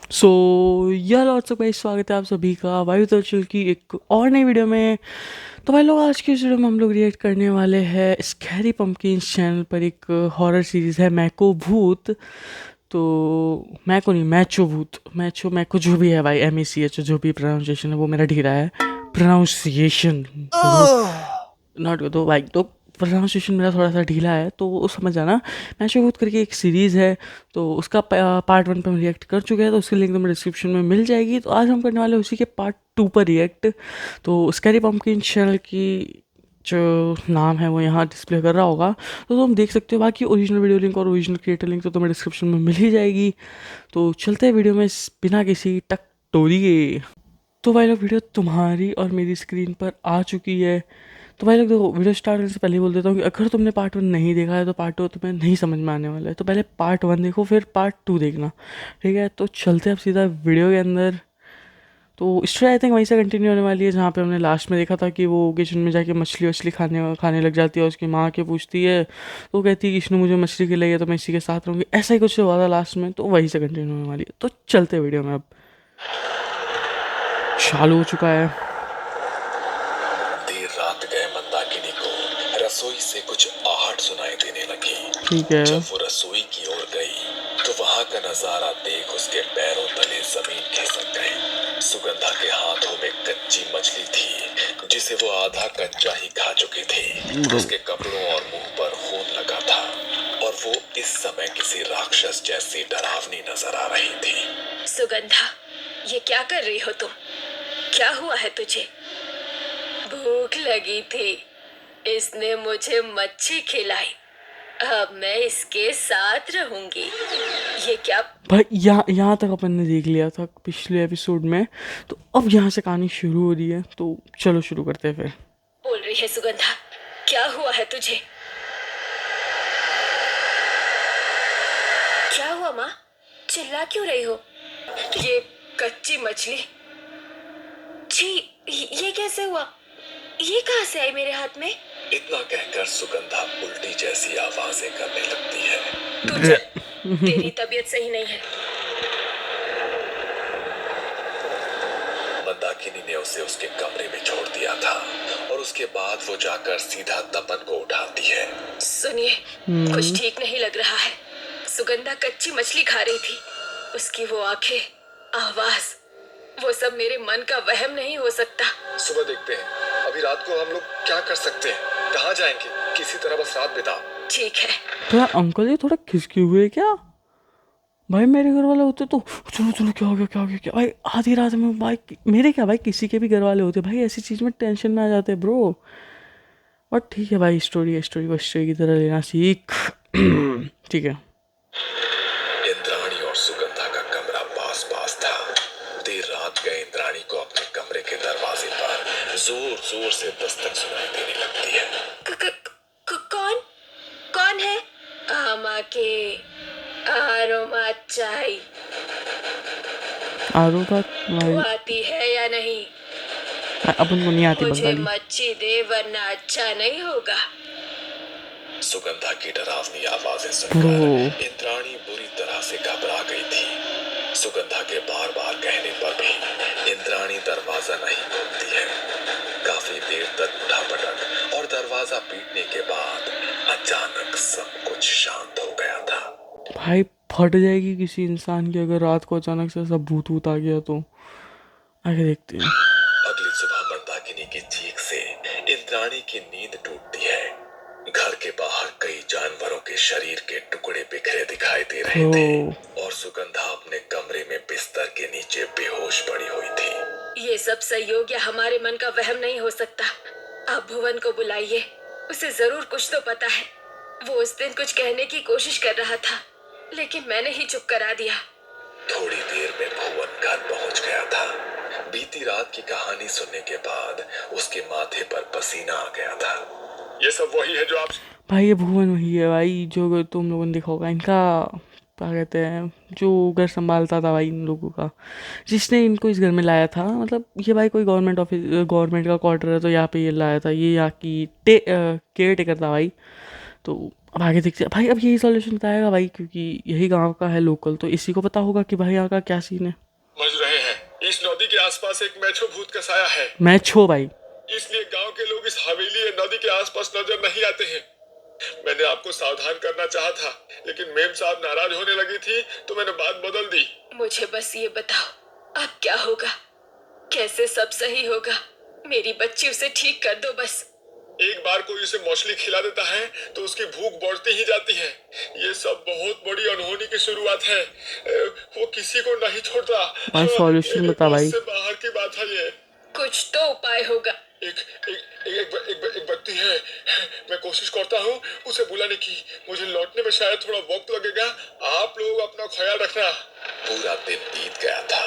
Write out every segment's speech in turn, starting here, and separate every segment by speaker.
Speaker 1: सो यार और सब भाई स्वागत है आप सभी का वायु दर्शन की एक और नई वीडियो में। तो भाई लोग आज की इस वीडियो में हम लोग रिएक्ट करने वाले हैं स्कैरी पंपकिंस चैनल पर एक हॉरर सीरीज़ है मैको भूत। तो मैको नहीं मैचो भूत मैचो मैको जो भी है भाई MECH जो भी प्रोनाउंसिएशन है वो मेरा ढीला है। प्रोनाउंसिएशन नॉट तो भाई तो प्रोनाउंसिएशन मेरा थोड़ा सा ढीला है तो वो समझ जाना। मैशो भूत करके एक सीरीज़ है तो उसका पार्ट 1 पे हम रिएक्ट कर चुके हैं तो उसकी लिंक तुम्हें डिस्क्रिप्शन में मिल जाएगी। तो आज हम करने वाले हैं उसी के पार्ट 2 पर रिएक्ट। तो स्कैरी पंपकिन चैनल की जो नाम है वो यहाँ डिस्प्ले कर रहा होगा तो तुम देख सकते हो। बाकी ओरिजिनल वीडियो लिंक और ओरिजिनल क्रिएटर लिंक तो तुम्हें डिस्क्रिप्शन में मिल ही जाएगी। तो चलते हैं वीडियो में बिना किसी टक टोरी के। तो भाई लोग वीडियो तुम्हारी और मेरी स्क्रीन पर आ चुकी है। तो भाई लोग देखो वीडियो स्टार्ट करने से पहले ही बोल देता हूँ कि अगर तुमने पार्ट 1 नहीं देखा है तो पार्ट 2 तुम्हें नहीं समझ में आने वाला है। तो पहले पार्ट 1 देखो फिर पार्ट 2 देखना, ठीक है। तो चलते हैं अब सीधा वीडियो के अंदर। तो स्टोरी आई थिंक वहीं से कंटिन्यू होने वाली है जहाँ पे हमने लास्ट में देखा था कि वो किचन में जाके मछली वछली खाने लग जाती है और उसकी माँ के पूछती है तो वो कहती है कि इसने मुझे मछली खिलाई है तो मैं इसी के साथ रहूँगी। ऐसा ही कुछ हुआ था लास्ट में तो वहीं से कंटिन्यू होने वाली है। तो चलते वीडियो में अब चालू हो चुका है।
Speaker 2: देर रात गए मंदाकिनी को रसोई से कुछ आहट सुनाई देने लगी।
Speaker 1: ठीक है।
Speaker 2: जब वो रसोई की ओर गई तो वहां का नजारा देख उसके पैरों तले जमीन खिसक गई। सुगंधा के हाथों में कच्ची मछली थी जिसे वो आधा कच्चा ही खा चुकी थी। उसके कपड़ों और मुंह पर खून लगा था और वो इस समय किसी राक्षस जैसी डरावनी नजर आ रही थी।
Speaker 3: सुगंधा, ये क्या कर रही हो तुम? क्या हुआ है तुझे? भूख लगी थी, इसने मुझे मच्छी खिलाई, अब मैं इसके साथ रहूंगी। ये क्या?
Speaker 1: भाई यहाँ तक अपन ने देख लिया था पिछले एपिसोड में तो अब यहाँ से कहानी शुरू हो रही है। तो चलो शुरू करते हैं फिर।
Speaker 3: बोल रही है सुगंधा, क्या हुआ है तुझे? क्या हुआ माँ? चिल्ला क्यों रही हो? ये कच्ची मछली, छी, ये कैसे हुआ? ये कहाँ से आई मेरे हाथ में?
Speaker 2: इतना कहकर सुगंधा उल्टी जैसी आवाजें करने लगती है।
Speaker 3: तू चल, तेरी तबीयत सही नहीं है।
Speaker 2: मंदाकिनी ने उसे उसके कमरे में छोड़ दिया था और उसके बाद वो जाकर सीधा तपन को उठाती है।
Speaker 3: सुनिए, कुछ ठीक नहीं लग रहा है। सुगंधा कच्ची मछली खा रही थी, उसकी वो आंखें, आवाज, वो सब मेरे मन का वहम नहीं हो सकता।
Speaker 2: सुबह देखते हैं, अभी रात को हम लोग क्या कर सकते हैं? कहाँ जाएंगे? किसी तरह बस रात बिता।
Speaker 3: ठीक है।
Speaker 1: तो यार अंकल ये थोड़ा खिसके हुए क्या? भाई मेरे घर वाले होते तो चलो चलो क्या हो गया क्या हो गया क्या भाई आधी रात में भाई मेरे क्या भाई किसी के भी घर वाले होते भाई ऐसी चीज़ में टेंशन में आ जाते ब्रो। और ठीक है भाई स्टोरी है, स्टोरी को स्टोरी की तरह लेना सीख। ठीक है।
Speaker 2: इंद्राणी और सुगंधा का कमरा पास पास था। देर रात गए इंद्राणी को अपने कमरे के दरवाजे पर जोर जोर से दस्तक सुनाई देने लगती है।
Speaker 3: कौन कौन है? आमा के आरोमा चाय।
Speaker 1: आरो बात भाई
Speaker 3: तू आती है या नहीं?
Speaker 1: अपन को नहीं आती
Speaker 3: मुझे
Speaker 1: बंगाली।
Speaker 3: मच्छी दे वरना अच्छा नहीं होगा।
Speaker 2: सुगंधा की डरावनी आवाजें
Speaker 1: ब्रो
Speaker 2: सुनकर इंद्राणी बुरी तरह से घबरा गई थी। सुगंधा के बार बार कहने पर भी इंद्राणी दरवाजा नहीं खोलती है। काफी देर तक उठापटक और दरवाजा पीटने के बाद अचानक सब कुछ शांत हो गया था।
Speaker 1: भाई फट जाएगी किसी इंसान की अगर रात को अचानक से सब भूत भूत आ गया तो। आगे देखते हैं।
Speaker 2: अगली सुबह मंदाकिनी की चीख से इंद्राणी की नींद टूटती है। घर के बाहर कई जानवरों के शरीर के टुकड़े बिखरे दिखाई दे रहे थे और सुगंधा अपने कमरे में बिस्तर के नीचे बेहोश पड़ी हुई थी।
Speaker 3: ये सब संयोग या हमारे मन का वहम नहीं हो सकता। आप भुवन को बुलाइए, उसे जरूर कुछ तो पता है। वो उस दिन कुछ कहने की कोशिश कर रहा था लेकिन मैंने ही चुप करा दिया।
Speaker 2: थोड़ी देर में भुवन घर पहुंच गया था। बीती रात की कहानी सुनने के बाद उसके माथे पर पसीना आ गया था। ये सब वही है जो आप...
Speaker 1: भाई ये भुवन वही है भाई जो तुम लोगों ने देखा होगा। इनका क्या कहते हैं जो घर संभालता था भाई इन लोगों का, जिसने इनको इस घर में लाया था। मतलब ये भाई कोई गवर्नमेंट ऑफिस गवर्नमेंट का क्वार्टर है तो यहाँ पे ये लाया था। ये यहाँ की केयर टेकर था भाई। तो अब आगे देखते हैं भाई, अब यही सॉल्यूशन बताएगा भाई, क्योंकि यही गांव का है लोकल, तो इसी को पता होगा कि भाई यहाँ का क्या सीन है।
Speaker 2: समझ रहे हैं, इस नदी के आसपास एक मैचो भूत का साया है,
Speaker 1: मैच हो भाई।
Speaker 2: इसलिए गांव के लोग इस हवेली या नदी के आसपास नजर नहीं आते हैं। मैंने आपको सावधान करना चाहा था, लेकिन मेम साहब नाराज होने लगी थी, तो मैंने बात बदल दी।
Speaker 3: मुझे बस ये बताओ अब क्या होगा, कैसे सब सही होगा। मेरी बच्ची उसे ठीक कर दो बस।
Speaker 2: एक बार कोई उसे मछली खिला देता है तो उसकी भूख बढ़ती ही जाती है। ये सब बहुत बड़ी अनहोनी की शुरुआत है। वो किसी को नहीं छोड़ता।
Speaker 1: भाई सॉल्यूशन बता भाई।
Speaker 2: बस से बाहर की बात है ये।
Speaker 3: कुछ तो उपाय होगा।
Speaker 2: एक एक एक एक व्यक्ति है, मैं कोशिश करता हूँ उसे बुलाने की। मुझे लौटने में शायद थोड़ा वक्त लगेगा, आप लोग अपना ख्याल रखना। पूरा दिन बीत गया था,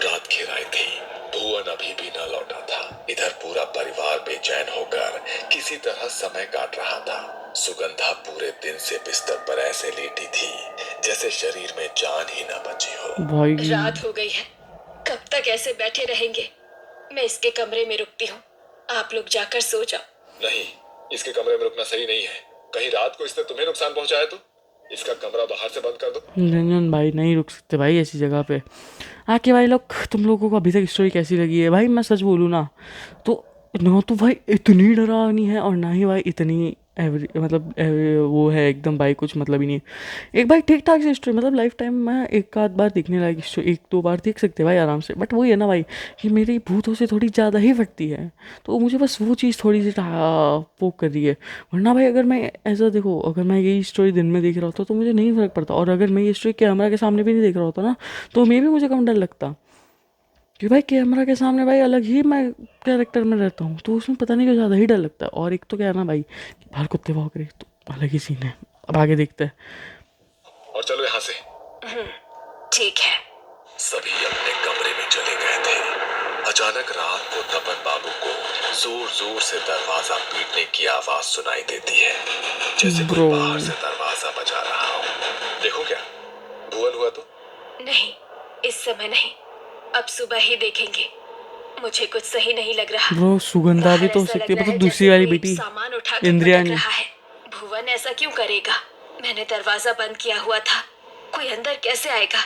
Speaker 2: रात घेर आई थी, भुवन अभी भी न लौटा था। इधर पूरा परिवार बेचैन होकर किसी तरह समय काट रहा था। सुगंधा पूरे दिन से बिस्तर पर ऐसे लेटी थी जैसे शरीर में जान ही न बची हो।
Speaker 1: भाई
Speaker 3: रात हो गई है, कब तक ऐसे बैठे रहेंगे। मैं इसके कमरे में रुकती हूँ, आप लोग जाकर सो जाओ।
Speaker 2: नहीं, इसके कमरे में रुकना सही नहीं है। कहीं रात को इसने तुम्हें नुकसान पहुंचाया तो इसका कमरा बाहर से बंद कर दो।
Speaker 1: रंजन भाई नहीं रुक सकते भाई ऐसी जगह पे आके। भाई लोग, तुम लोगों को अभी तक स्टोरी कैसी लगी है भाई? मैं सच बोलूँ ना तो ना तो भाई इतनी डरावनी है, और ना ही भाई इतनी वो है एकदम भाई कुछ मतलब ही नहीं है। एक भाई ठीक ठाक सी स्टोरी, मतलब लाइफ टाइम में एक आध बार देखने लायक स्टोरी, एक दो बार देख सकते हैं भाई आराम से। बट वही है ना भाई कि मेरी भूतों से थोड़ी ज़्यादा ही फटती है, तो मुझे बस वो चीज़ थोड़ी सी पोक कर रही है। वरना भाई अगर मैं ऐसा देखो, अगर मैं यही स्टोरी दिन में देख रहा होता तो मुझे नहीं फ़र्क पड़ता, और अगर मैं ये स्टोरी कैमरा के सामने भी नहीं देख रहा होता ना तो मे भी मुझे कम डर लगता। कि भाई कैमरा के सामने भाई अलग ही मैं कैरेक्टर में रहता हूँ, तो उसमें पता नहीं क्यों ज़्यादा ही डर लगता है। और एक तो क्या है ना भाई कि बाहर कुत्ते भौंक रहे, तो अलग ही सीन है। अब आगे देखते हैं।
Speaker 2: और चलो यहाँ से।
Speaker 3: ठीक है।
Speaker 2: सभी अपने कमरे में चले गए थे। अचानक रात को तपन बाबू को जोर जोर से दरवाजा पीटने की आवाज सुनाई देती है, जैसे कोई बाहर से दरवाजा बजा रहा हो। देखो क्या भुवन हुआ तो?
Speaker 3: नहीं, इस समय नहीं, अब सुबह ही देखेंगे। मुझे कुछ सही नहीं लग रहा।
Speaker 1: ब्रो सुगंधा भी तो हो सकती है, मतलब दूसरी वाली बेटी
Speaker 3: सामान उठाकर
Speaker 1: इंद्रियानी।
Speaker 3: रहा है। भुवन ऐसा क्यों करेगा? मैंने दरवाजा बंद किया हुआ था, कोई अंदर कैसे आएगा?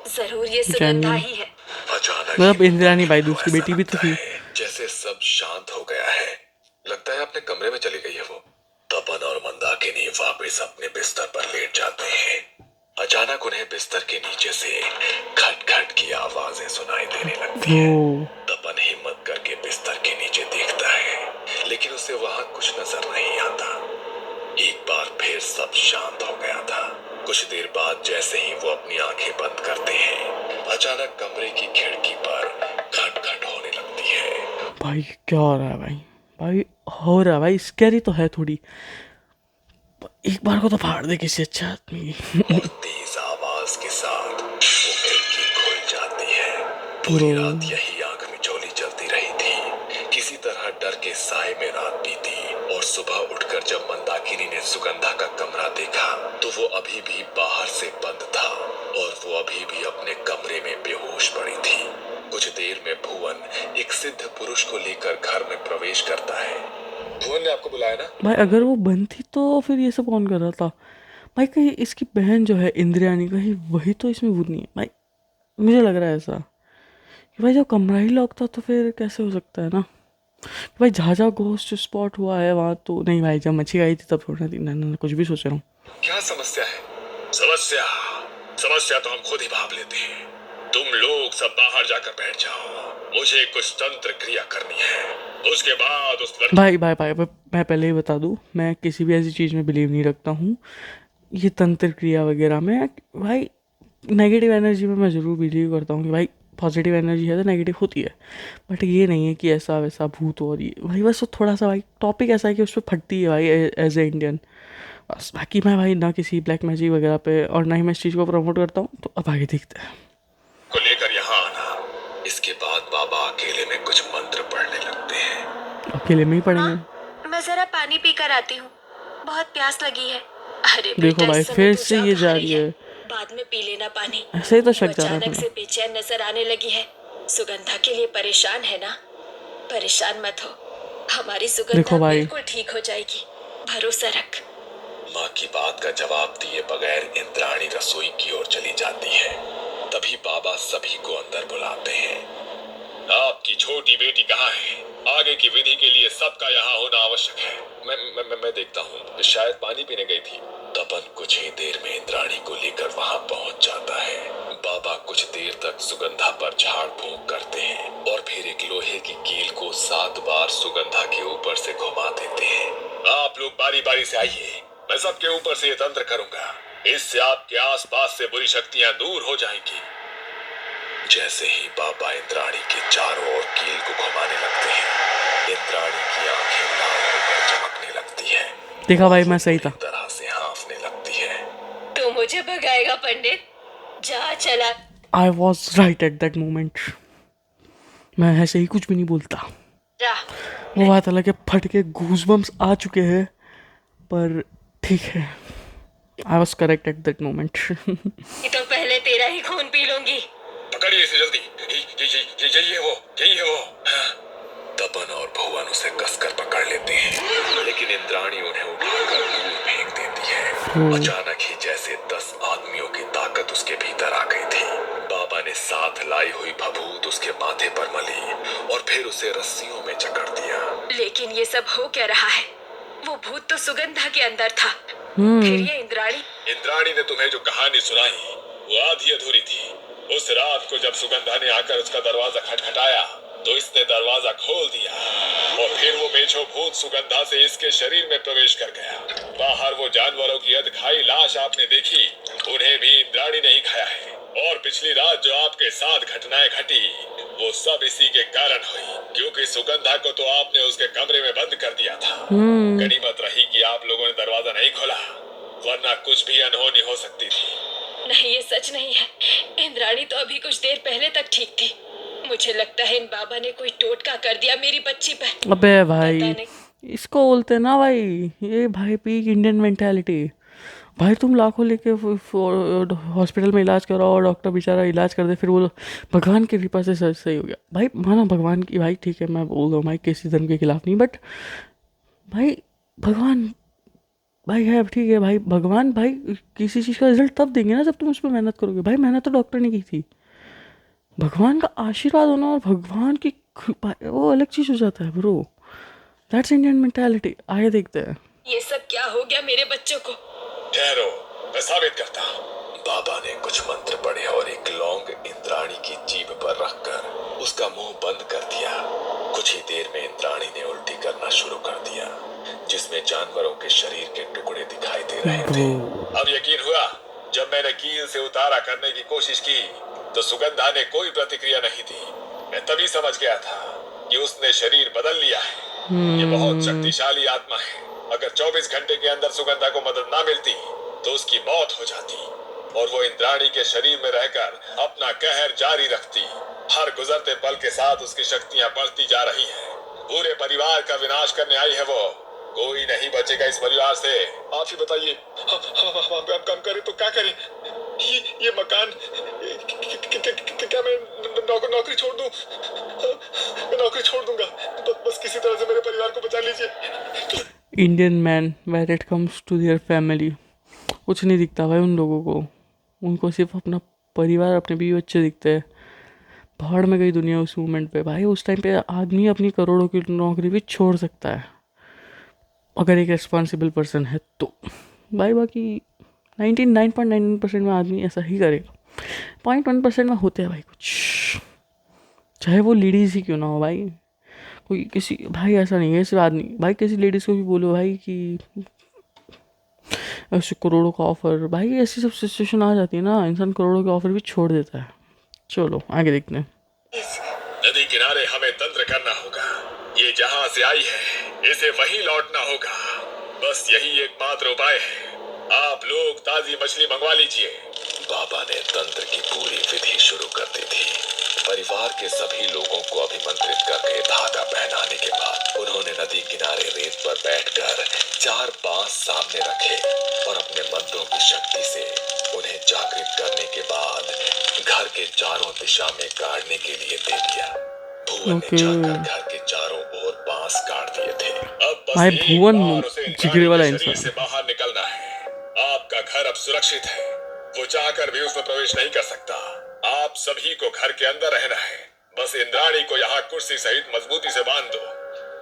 Speaker 3: जरूर ये सुगंधा ही है।
Speaker 2: अचानक
Speaker 1: मतलब इंद्रानी भाई दूसरी बेटी भी तो थी।
Speaker 2: जैसे सब शांत हो गया है। लगता है अपने कमरे में चली गई है वो। तपन और मंदाकिनी वापस अपने बिस्तर पर लेट जाते हैं। अचानक उन्हें बिस्तर के नीचे से खट खट की आवाजें सुनाई देने लगती है। तपन हिम्मत करके बिस्तर के नीचे देखता है, लेकिन उसे वहां कुछ नजर नहीं आता। एक बार फिर सब शांत हो गया था। कुछ देर बाद जैसे ही वो अपनी आंखें बंद करते हैं, अचानक कमरे की खिड़की पर खट खट होने लगती है।
Speaker 1: भाई क्या हो रहा है भाई? भाई हो रहा है भाई, स्कैरी तो है थोड़ी। एक बार को तो फाड़ दे किसी अच्छे आदमी।
Speaker 2: और तेज आवाज के साथ वो खिड़की खुल जाती है। पूरी रात यही आंख मिचौली चलती रही थी। किसी तरह डर के साए में रात बीती, और सुबह उठकर जब मंदाकिनी ने सुगंधा का कमरा देखा तो वो अभी भी बाहर से बंद था, और वो अभी भी अपने कमरे में बेहोश पड़ी थी। कुछ देर में भुवन एक सिद्ध पुरुष को लेकर घर में प्रवेश करता है। भुवन ने आपको बुलाया ना?
Speaker 1: भाई अगर वो बंद थी तो फिर ये सब कौन कर रहा था? भाई कहीं इसकी बहन जो है इंद्रियानी, कहीं वही तो इसमें भूत नहीं है भाई? मुझे लग रहा है ऐसा कि भाई जब कमरा ही लॉक था तो फिर कैसे हो सकता है ना भाई? जहाँ जहाँ घोस्ट स्पॉट हुआ है वहाँ तो नहीं भाई, जब मच्छी आई थी तब छोड़ना थी। ना कुछ भी सोच रहा हूँ।
Speaker 2: क्या समस्या है? समस्या तो हम खुद ही भाप लेते हैं। तुम लोग सब बाहर जाकर बैठ जाओ, मुझे कुछ तंत्र क्रिया करनी है। उसके बाद उस
Speaker 1: भाई मैं पहले ही बता दूँ, मैं किसी भी ऐसी चीज़ में बिलीव नहीं रखता हूँ। ये तंत्र क्रिया वगैरह में भाई नेगेटिव एनर्जी में मैं ज़रूर बिलीव करता हूँ कि भाई पॉजिटिव एनर्जी है तो नेगेटिव होती है, बट ये नहीं है कि ऐसा वैसा भूत हो रही है भाई। बस थोड़ा सा भाई टॉपिक ऐसा है कि उस पर फटती है भाई एज ए इंडियन। बस बाकी मैं भाई ना किसी ब्लैक मैजिक वगैरह पे, और ना ही मैं इस चीज़ को प्रमोट करता हूँ। तो अब आगे देखते हैं।
Speaker 2: को लेकर यहाँ आना। इसके बाद बाबा अकेले में कुछ मंत्र पढ़ने लगते हैं।
Speaker 1: अकेले में ही पढ़ेंगे?
Speaker 3: मैं जरा पानी पी कर आती हूँ, बहुत प्यास लगी है। अरे
Speaker 1: देखो भाई फिर से ये जा रही है।
Speaker 3: बाद में पी लेना पानी।
Speaker 1: ऐसे ही तो शक जा रहा
Speaker 3: अचानक
Speaker 1: था।
Speaker 3: से बेचैन नजर आने लगी है। सुगंधा के लिए परेशान है ना? परेशान मत हो, हमारी सुगंधा
Speaker 1: देखो भाई।
Speaker 3: बिल्कुल ठीक हो जाएगी, भरोसा रख।
Speaker 2: माँ की बात का जवाब दिए बगैर इंद्राणी रसोई की ओर चली जाती है। तभी बाबा सभी को अंदर बुलाते हैं। आपकी छोटी बेटी कहाँ है? आगे की विधि के लिए सबका यहाँ होना आवश्यक है। मैं देखता हूँ, शायद पानी पीने गई थी। तपन कुछ ही देर में इंद्राणी को लेकर वहाँ पहुँच जाता है। बाबा कुछ देर तक सुगंधा पर झाड़ फूंक करते हैं और फिर एक लोहे की कील को 7 बार सुगंधा के ऊपर से घुमा देते हैं। आप लोग बारी बारी से आइए, मैं सबके ऊपर से ये तंत्र करूंगा। इससे आपके आसपास से बुरी शक्तियां दूर हो जाएंगी। जैसे ही बाबा इंद्राणी के चारों ओर कील को घुमाने लगते हैं, इंद्राणी की आंखें लाल होकर चमकने लगती है।
Speaker 1: देखा भाई, मैं सही था।
Speaker 2: तरह से हाँफने लगती है।
Speaker 3: तू मुझे भगाएगा पंडित? जा चला।
Speaker 1: I was right at that moment. मैं ऐसे ही कुछ भी नहीं बोलता।
Speaker 3: जा।
Speaker 1: वो बात अलग है, फट के गूज़बम्स आ चुके हैं, पर ठीक है। I was correct at that moment.
Speaker 3: ये तो पहले तेरा ही खून पी लूंगी।
Speaker 2: पकड़िए इसे जल्दी। यही है वो। तपन और भुवन उसे कसकर पकड़ लेते हैं, लेकिन इंद्राणी उन्हें उठाकर दूर फेंक देती है। अचानक ही जैसे 10 आदमियों की ताकत उसके भीतर आ गई थी। बाबा ने साथ लाई हुई भभूत उसके माथे पर मली और फिर उसे रस्सियों में जकड़ दिया।
Speaker 3: लेकिन ये सब हो क्या रहा है? वो भूत तो सुगंधा के अंदर था, फिर ये
Speaker 2: इंद्राणी ने तुम्हें जो कहानी सुनाई वो आधी अधूरी थी। उस रात को जब सुगंधा ने आकर उसका दरवाजा खटखटाया तो इसने दरवाजा खोल दिया और फिर वो मेछो भूत सुगंधा से इसके शरीर में प्रवेश कर गया। बाहर वो जानवरों की अधखाई लाश आपने देखी, उन्हें भी इंद्राणी ने ही खाया है। और पिछली रात जो आपके साथ घटनाएं घटी वो सब इसी के कारण हुई, क्योंकि सुगंधा को तो आपने उसके कमरे में बंद कर दिया था। गनीमत रही कि आप लोगों ने दरवाजा नहीं खोला, वरना कुछ भी अनहोनी हो सकती थी।
Speaker 3: नहीं, ये सच नहीं है। इंद्राणी तो अभी कुछ देर पहले तक ठीक थी। मुझे लगता है इन बाबा ने कोई टोटका कर दिया मेरी बच्ची पर।
Speaker 1: अबे भाई, इसको बोलते ना भाई, ये भाई पीक इंडियन मेंटालिटी। भाई तुम लाखों लेके हॉस्पिटल में इलाज कराओ और डॉक्टर बेचारा इलाज कर दे, फिर वो भगवान की कृपा से सही हो गया। भाई माना भगवान की, भाई ठीक है, मैं बोल रहा हूँ भाई किसी धर्म के खिलाफ नहीं, बट भाई भगवान भाई है, ठीक है भाई, भगवान भाई किसी चीज़ का रिजल्ट तब देंगे ना जब तुम उस पर मेहनत करोगे। भाई मेहनत तो डॉक्टर ने की थी, भगवान का आशीर्वाद होना और भगवान की कृपा वो अलग चीज़ हो जाता है ब्रो। That's Indian mentality. आगे देखते हैं
Speaker 3: ये सब क्या हो गया मेरे बच्चों को।
Speaker 2: ठहरो, मैं साबित करता हूँ। बाबा ने कुछ मंत्र पढ़े और एक लौंग इंद्राणी की जीभ पर रखकर उसका मुंह बंद कर दिया। कुछ ही देर में इंद्राणी ने उल्टी करना शुरू कर दिया, जिसमें जानवरों के शरीर के टुकड़े दिखाई दे रहे थे। अब यकीन हुआ, जब मैंने कील से उतारा करने की कोशिश की तो सुगंधा ने कोई प्रतिक्रिया नहीं दी। मैं तभी समझ गया था कि उसने शरीर बदल लिया है। ये बहुत शक्तिशाली आत्मा है। अगर 24 घंटे के अंदर सुगंधा को मदद ना मिलती तो उसकी मौत हो जाती और वो इंद्राणी के शरीर में रहकर अपना कहर जारी रखती। हर गुजरते पल के साथ उसकी शक्तियां बढ़ती जा रही हैं। पूरे परिवार का विनाश करने आई है वो। कोई नहीं बचेगा इस परिवार से। आप ही बताइए, हम काम करें तो क्या करें? ये मकान, क्या मैं नौकरी छोड़ दूं? मैं नौकरी छोड़ दूंगा, बस किसी तरह से मेरे परिवार को बचा लीजिए।
Speaker 1: Indian man when it comes to their family, कुछ नहीं दिखता भाई उन लोगों को। उनको सिर्फ अपना परिवार, अपने बीवी बच्चे दिखते हैं। भाड़ में गई दुनिया उस मोमेंट पे। भाई उस टाइम पे आदमी अपनी करोड़ों की नौकरी भी छोड़ सकता है अगर एक रिस्पॉन्सिबल पर्सन है तो। भाई बाकी 99.99% में आदमी ऐसा ही करेगा। 0.1% में होते हैं भाई कुछ, चाहे वो लेडीज़ ही क्यों ना हो भाई। कोई किसी भाई ऐसा नहीं है सिर्फ आदमी, भाई किसी लेडीज़ को भी बोलो भाई कि ऐसे करोड़ों का ऑफर, भाई ऐसी सब सिचुएशन आ जाती है ना, इंसान करोड़ों का ऑफर भी छोड़ देता है। चलो आगे देखते हैं।
Speaker 2: नदी किनारे हमें तंत्र करना होगा। ये जहाँ से आई है इसे वहीं लौटना होगा। बस यही एकमात्र उपाय है। आप लोग ताजी मछली मंगवा लीजिए। बाबा ने तंत्र की पूरी विधि शुरू कर दी थी। परिवार के सभी लोगों को अभिमंत्रित करके धागा पहनाने के बाद उन्होंने नदी किनारे रेत पर बैठकर 4 बांस सामने रखे और अपने मंत्रों की शक्ति से उन्हें जागृत करने के बाद घर के चारों दिशा में गाड़ने के लिए दे दिया। भुवन ने जाकर घर के चारों ओर बांस काट दिए थे। अब बस
Speaker 1: भाई भुवन
Speaker 2: एक बार उसे
Speaker 1: जिगरे वाला
Speaker 2: शरीर
Speaker 1: इंसान
Speaker 2: से बाहर निकलना है। अब सुरक्षित है। वो चाहकर भी उसमें प्रवेश नहीं कर सकता। आप सभी को घर के अंदर रहना है। बस इंद्राणी को यहाँ कुर्सी सहित मजबूती से बांध दो।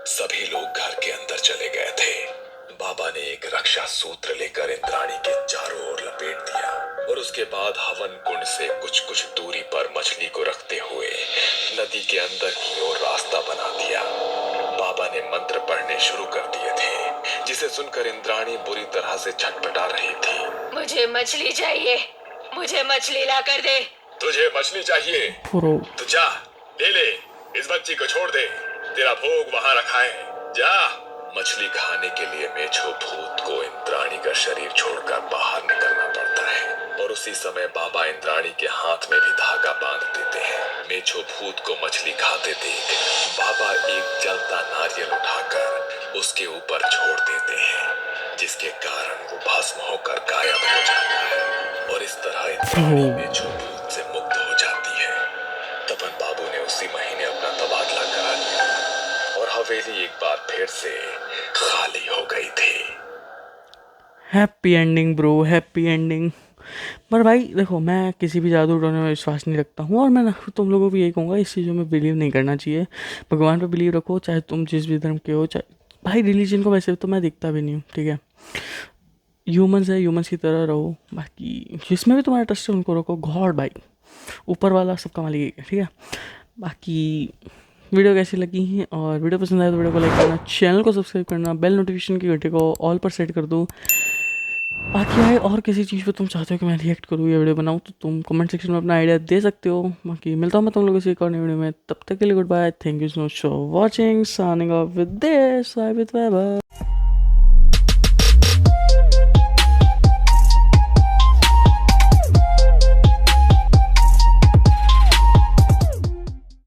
Speaker 2: सभी लोग घर के अंदर चले गए थे। बाबा ने एक रक्षा सूत्र लेकर इंद्राणी के चारों ओर लपेट दिया और उसके बाद हवन कुंड से कुछ कुछ दूरी पर मछली को रखते हुए नदी के अंदर की ओर रास्ता बना दिया। बाबा ने मंत्र पढ़ने शुरू कर दिए थे, जिसे सुनकर इंद्राणी बुरी तरह से छटपटा रही थी।
Speaker 3: मुझे मछली चाहिए, मुझे मछली ला कर दे।
Speaker 2: तुझे मछली चाहिए तो जा ले ले, इस बच्ची को छोड़ दे, तेरा भोग वहाँ रखा है, जा। मछली खाने के लिए मेछो भूत को इंद्राणी का शरीर छोड़कर बाहर निकलना पड़ता है और उसी समय बाबा इंद्राणी के हाथ में भी धागा बांध देते हैं। मेछो भूत को मछली खाते देख बाबा एक जलता नारियल उठाकर उसके ऊपर छोड़ देते हैं, जिसके कारण वो भस्म होकर गायब हो जाता है और इस तरह इंद्राणी मेछो भूत से मुक्त हो जाती है। तपन बाबू ने उसी महीने अपना तबादला करा लिया और हवेली एक बार फिर से खाली हो गई थी।
Speaker 1: Happy ending bro, happy ending. पर भाई देखो, मैं किसी भी जादू टोने में विश्वास नहीं रखता हूँ और मैं तुम लोगों को भी यही कहूँगा, इस चीज़ों में बिलीव नहीं करना चाहिए। भगवान पे बिलीव रखो, चाहे तुम जिस भी धर्म के हो। चाहे भाई रिलीजन को वैसे तो मैं देखता भी नहीं हूँ, ठीक है। ह्यूमंस है, ह्यूमंस की तरह रहो। बाकी जिसमें भी तुम्हारा ट्रस्ट है उनको रखो। गॉड भाई ऊपर वाला सबका मालिक एक है, ठीक है। बाकी वीडियो कैसी लगी है और वीडियो पसंद आए तो वीडियो को लाइक करना, चैनल को सब्सक्राइब करना, बेल नोटिफिकेशन की घंटे को ऑल पर सेट कर दो। बाकी भाई और किसी चीज़ पे तुम चाहते हो कि मैं रिएक्ट करूँ या वीडियो बनाऊँ तो तुम कमेंट सेक्शन में अपना आइडिया दे सकते हो। बाकी मिलता हूँ मैं तुम लोगों से एक और नई वीडियो में, तब तक के लिए good bye, thank you so much for watching, signing off with this, bye bye.